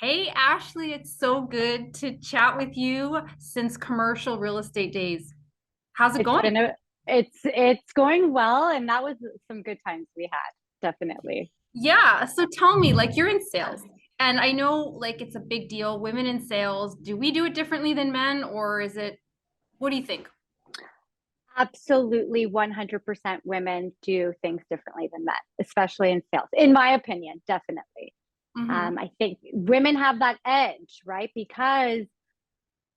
Hey Ashley, it's so good to chat with you since commercial real estate days. How's it It's going? been a it's going well, and that was some good times we had, definitely. Yeah, so tell me, like you're in sales, and I know like it's a big deal, women in sales. Do we do it differently than men, or is it, what do you think? Absolutely 100% women do things differently than men, especially in sales. In my opinion, definitely. Hmm. I think women have that edge, right? Because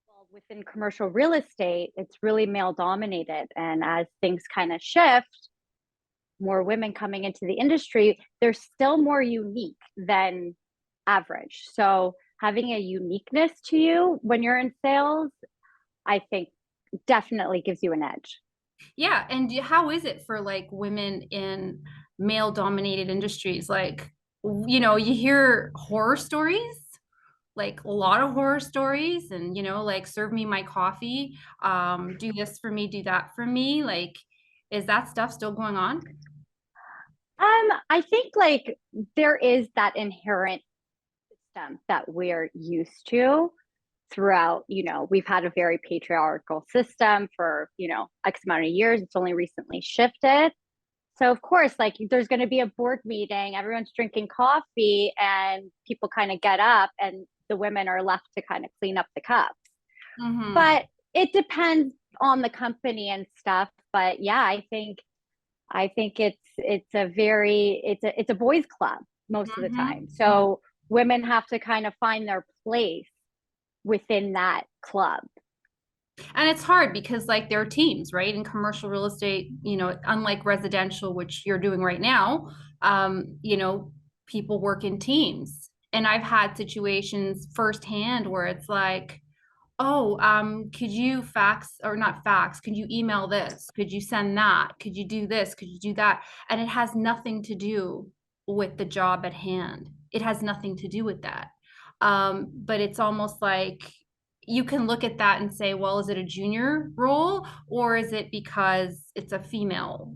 well, within commercial real estate, it's really male dominated. And as things kind of shift, more women coming into the industry, they're still more unique than average. So having a uniqueness to you when you're in sales, I think definitely gives you an edge. Yeah, and how is it for like women in male-dominated industries? Like, you hear horror stories, like a lot of horror stories, and like serve me my coffee, do this for me, do that for me. Like, is that stuff still going on? I think like there is that inherent system that we're used to throughout, we've had a very patriarchal system for, X amount of years. It's only recently shifted. So of course, like there's going to be a board meeting, everyone's drinking coffee, and people kind of get up, and the women are left to kind of clean up the cups. Mm-hmm. But it depends on the company and stuff. But yeah, I think it's a boys club most of the time. Mm-hmm. So women have to kind of find their place within that club. And it's hard because like there are teams, right? In commercial real estate, unlike residential, which you're doing right now, people work in teams. And I've had situations firsthand where it's like, oh, could you fax or not fax? Could you email this? Could you send that? Could you do this? Could you do that? And it has nothing to do with the job at hand. It has nothing to do with that. But it's almost like you can look at that and say, well, is it a junior role or is it because it's a female,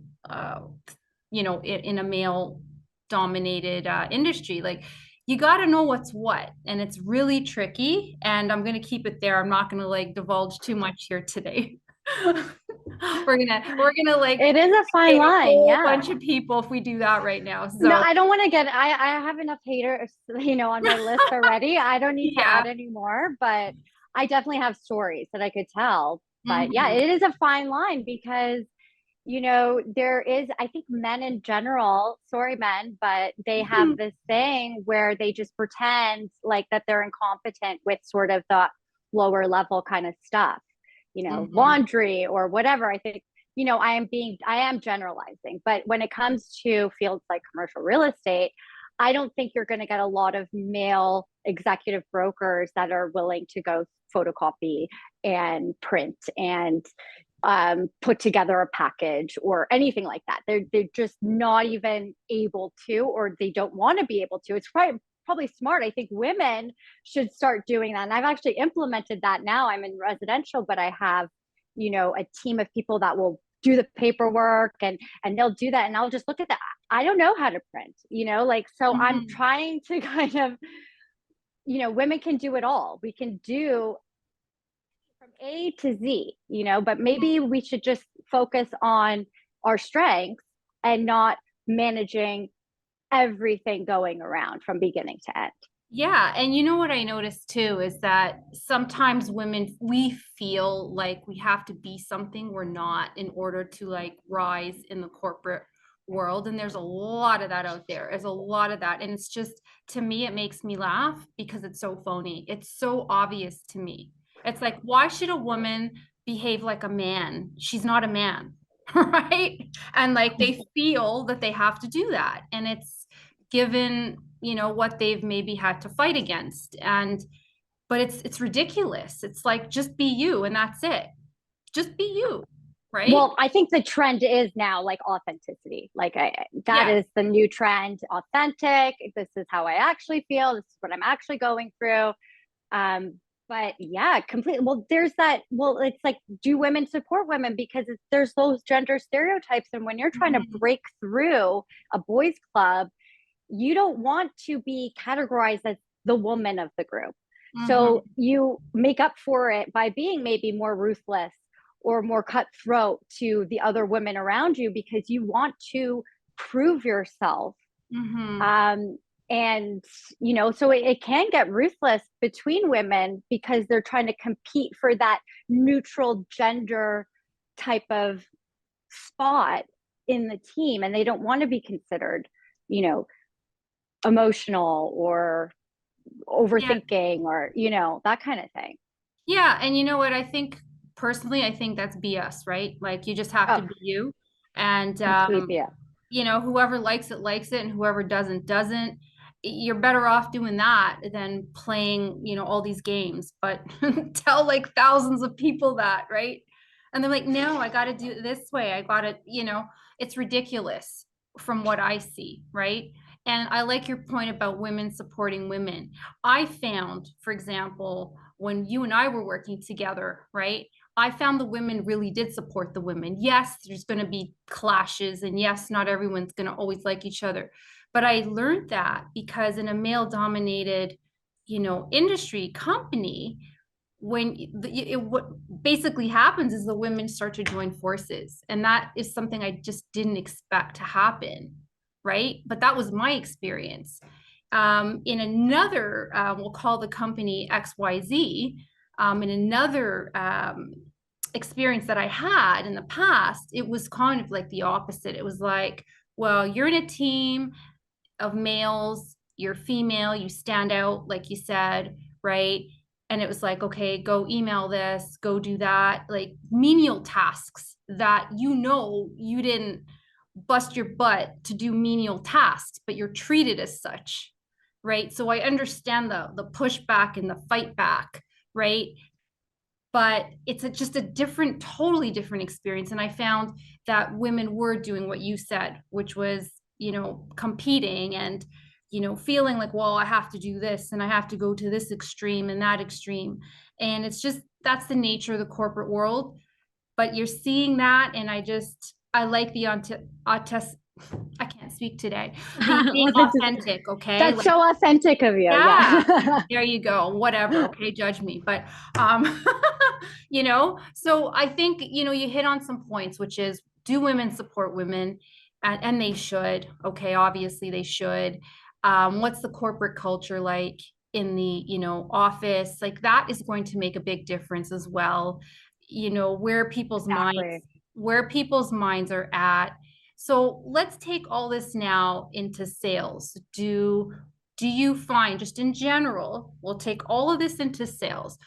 in a male dominated industry? Like, you got to know what's what, and it's really tricky, and I'm going to keep it there. I'm not going to like divulge too much here today. We're gonna like It is a fine create a line, whole yeah. bunch of people if we do that right now, No, so I don't want to get I have enough haters, on my list already. I don't need to yeah. add any more, but I definitely have stories that I could tell. But yeah, Hmm. it is a fine line because there is, I think men in general, sorry, men, but they have this thing where they just pretend like that they're incompetent with sort of the lower level kind of stuff, Hmm. laundry or whatever. I think, I am generalizing, but when it comes to fields like commercial real estate, I don't think you're going to get a lot of male executive brokers that are willing to go photocopy and print and put together a package or anything like that. They're just not even able to, or they don't want to be able to. It's probably smart. I think women should start doing that. And I've actually implemented that now. I'm in residential, but I have, a team of people that will do the paperwork and they'll do that. And I'll just look at that. I don't know how to print, like, so I'm Hmm. trying to kind of, women can do it all. We can do from A to Z, but maybe we should just focus on our strengths and not managing everything going around from beginning to end. Yeah, and you know what I noticed too is that sometimes women, we feel like we have to be something we're not in order to like rise in the corporate world. And there's a lot of that out there. There's a lot of that. And it's just, to me, it makes me laugh because it's so phony. It's so obvious to me. It's like, why should a woman behave like a man? She's not a man, right? And like they feel that they have to do that. And it's given what they've maybe had to fight against, and but it's ridiculous. It's like, just be you and that's it. Just be you, right? Well, I think the trend is now like authenticity. Like that Yeah. is the new trend. Authentic. This is how I actually feel. This is what I'm actually going through. Um, but yeah, completely. Well, there's that. Well, it's like, do women support women because there's those gender stereotypes, and when you're trying to Mhm. break through a boys' club, you don't want to be categorized as the woman of the group. Mm-hmm. So you make up for it by being maybe more ruthless or more cutthroat to the other women around you because you want to prove yourself. Mm-hmm. Um, and so it can get ruthless between women because they're trying to compete for that neutral gender type of spot in the team, and they don't want to be considered, you know, emotional or Yeah. overthinking or that kind of thing. Yeah. And you know what? I think personally, I think that's BS, right? Like you just have to Oh, be you. And complete BS. whoever likes it and whoever doesn't. You're better off doing that than playing, all these games. But tell like thousands of people that, right? And they're like, no, I got to do it this way. I got to, it's ridiculous from what I see, right? And I like your point about women supporting women. I found, for example, when you and I were working together, right? I found the women really did support the women. Yes, there's going to be clashes, and yes, not everyone's going to always like each other. But I learned that because in a male dominated, industry company, what basically happens is the women start to join forces. And that is something I just didn't expect to happen. Right. But that was my experience. In another, we'll call the company XYZ, in another experience that I had in the past, it was kind of like the opposite. It was like, well, you're in a team of males, you're female, you stand out, like you said, right? And it was like, okay, go email this, go do that, like menial tasks that you didn't bust your butt to do menial tasks, but you're treated as such, right? So I understand the pushback and the fight back, right? But it's just a different, totally different experience. And I found that women were doing what you said, which was, competing and, feeling like, well, I have to do this and I have to go to this extreme and that extreme. And it's just, that's the nature of the corporate world. But you're seeing that. And I like the I can't speak today. The being authentic, okay? That's Like, so authentic of you. yeah, Yeah. there you go. Whatever. Okay, judge me. But so I think, you hit on some points, which is, do women support women? And they should. Okay, obviously they should. What's the corporate culture like in the, office? Like that is going to make a big difference as well. Where people's minds, Exactly. are at. So let's take all this now into sales. Do you find, just in general, we'll take all of this into sales.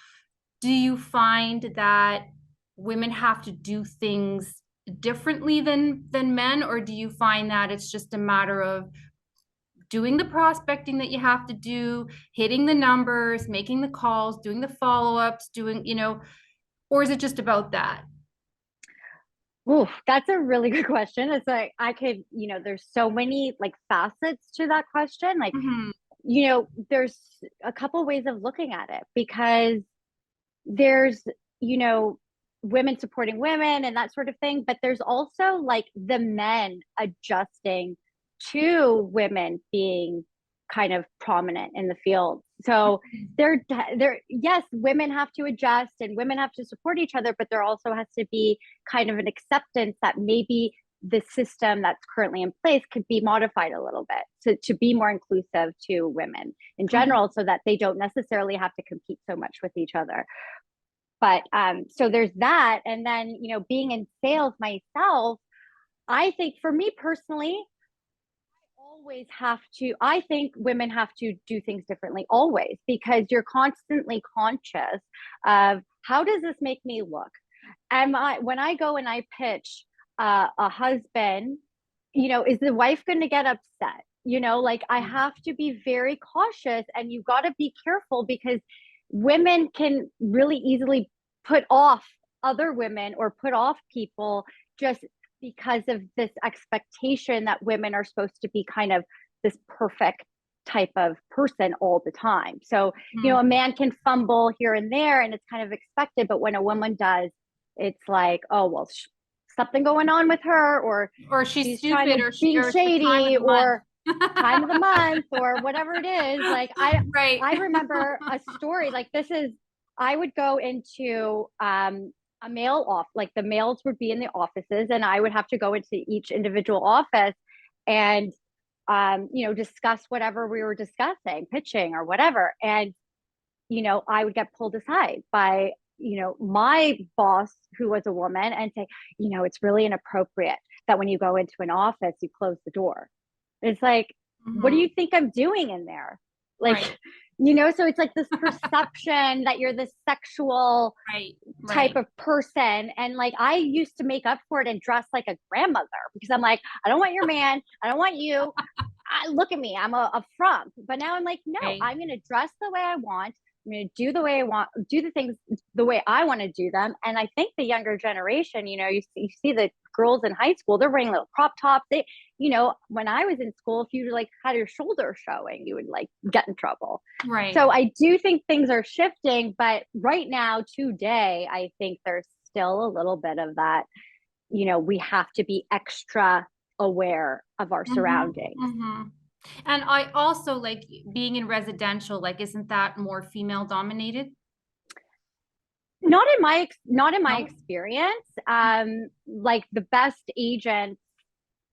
Do you find that women have to do things differently than men, or do you find that it's just a matter of doing the prospecting that you have to do, hitting the numbers, making the calls, doing the follow-ups, or is it just about that? Ooh, that's a really good question. It's like I could, there's so many like facets to that question. Like, Mm-hmm. there's a couple ways of looking at it because there's, you know, women supporting women and that sort of thing, but there's also like the men adjusting to women being kind of prominent in the field. So yes, women have to adjust and women have to support each other, but there also has to be kind of an acceptance that maybe the system that's currently in place could be modified a little bit to be more inclusive to women in Mm-hmm. general so that they don't necessarily have to compete so much with each other. But so there's that. And then, being in sales myself, I think for me personally, always have to, I think women have to do things differently always because you're constantly conscious of how does this make me look? When I go and I pitch a husband, is the wife going to get upset? Like I have to be very cautious and you got to be careful because women can really easily put off other women or put off people just because of this expectation that women are supposed to be kind of this perfect type of person all the time. So, a man can fumble here and there and it's kind of expected, but when a woman does, it's like, oh, well, something going on with her, or Or she's she's trying stupid, to being or it's the time of shady, the month. time of the month or whatever it is. Like Right. I remember a story like this is I would go into a mail off like the mails would be in the offices and I would have to go into each individual office and discuss whatever we were discussing, pitching or whatever. And I would get pulled aside by my boss who was a woman and say, it's really inappropriate that when you go into an office you close the door. It's like, what do Mhm. you think I'm doing in there? Right. Like, so it's like this perception that you're this sexual Right. type Right. of person. And like, I used to make up for it and dress like a grandmother because I'm like, I don't want your man. I don't want you. Look at me. I'm a frump. But now I'm like, no, Right. I'm going to dress the way I want. I'm going to do the way I want, do the things the way I want to do them. And I think the younger generation, you see the girls in high school, they're wearing little crop tops. When I was in school, if you like had your shoulder showing, you would like get in trouble. Right. So I do think things are shifting, but right now, today, I think there's still a little bit of that. We have to be extra aware of our Mm-hmm. surroundings. Mm-hmm. And I also like being in residential, like, isn't that more female dominated? Not in my No? experience. Like the best agents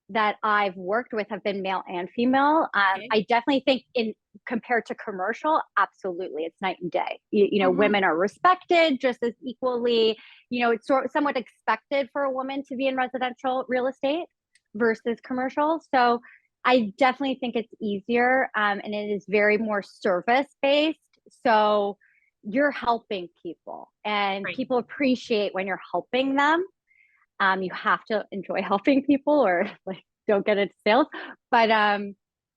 that I've worked with have been male and female. Okay. I definitely think in compared to commercial, absolutely, it's night and day. Mm-hmm. Women are respected just as equally. It's somewhat expected for a woman to be in residential real estate versus commercial. So I definitely think it's easier, and it is very more service based. So you're helping people, and Right. people appreciate when you're helping them. You have to enjoy helping people or like don't get into sales. But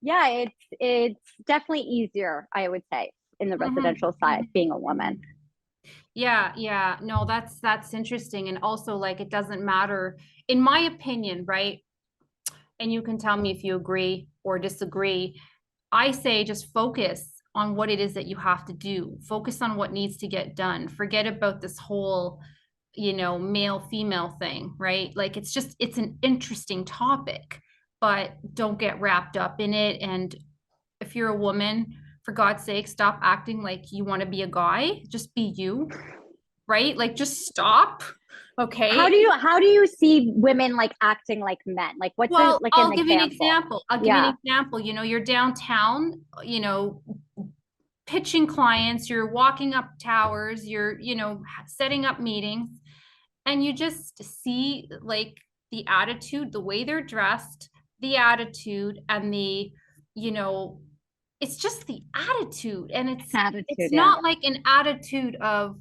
yeah, it's definitely easier, I would say, in the Mm-hmm. residential side, being a Mm-hmm. woman. Yeah, yeah. No, that's interesting. And also like it doesn't matter, in my opinion, right? And you can tell me if you agree or disagree. I say just focus on what it is that you have to do. Focus on what needs to get done. Forget about this whole, male female thing, right? Like it's an interesting topic, but don't get wrapped up in it. And if you're a woman, for God's sake, stop acting like you want to be a guy. Just be you, right? Like just stop. How Okay. do you how do you see women like acting like men? Like what's Well, like an I'll give you an example? example. I'll give you Yeah. an example. You're downtown, pitching clients, you're walking up towers, you're, setting up meetings, and you just see like the attitude, the way they're dressed, the attitude, and you know, it's just the attitude. And it's Attitude, yeah. not like an attitude of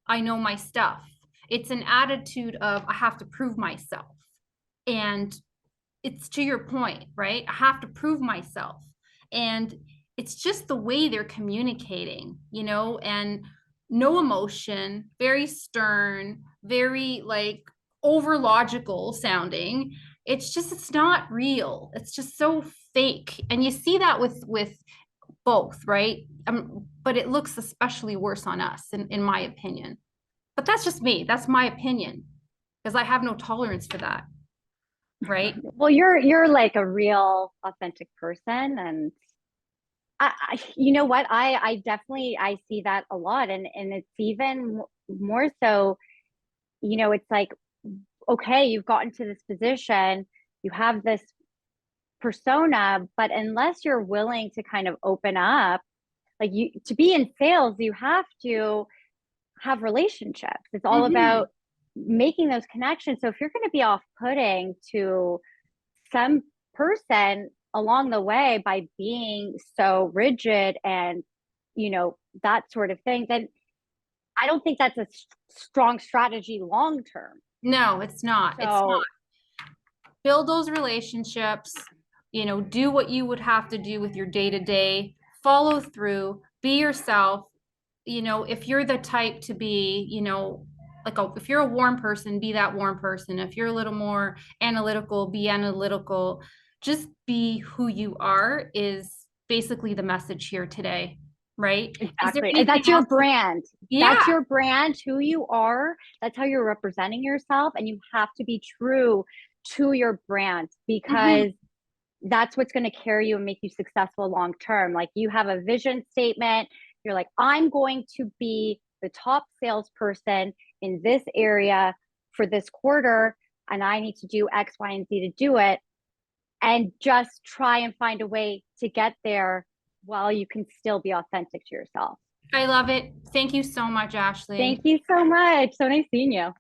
I know my stuff. It's an attitude of I have to prove myself. And it's to your point, right? I have to prove myself. And it's just the way they're communicating, and no emotion, very stern, very like over logical sounding. It's not real. It's just so fake. And you see that with both, right? But it looks especially worse on us, in my opinion. But that's just me. That's my opinion because I have no tolerance for that, right? Well, you're like a real authentic person, and you know what? I definitely I see that a lot, and it's even more so. It's like, okay, you've gotten to this position, you have this persona, but unless you're willing to kind of open up, like you to be in sales, you have to have relationships. It's all Mm-hmm. about making those connections. So if you're going to be off-putting to some person along the way by being so rigid and that sort of thing, then I don't think that's a strong strategy long term. No, it's not. It's not. So Build those relationships, do what you would have to do with your day to day, follow through, be yourself. If you're the type to be, if you're a warm person, be that warm person. If you're a little more analytical, be analytical. Just be who you are is basically the message here today, right? Is there exactly. And anything that's your else? brand. That's Yeah. your brand, who you are. That's how you're representing yourself. And you have to be true to your brand Hmm. because that's what's going to carry you and make you successful long term. Like you have a vision statement. You're like, I'm going to be the top salesperson in this area for this quarter, and I need to do X, Y, and Z to do it. And just try and find a way to get there while you can still be authentic to yourself. I love it. Thank you so much, Thank Ashley. you so much. So nice seeing you.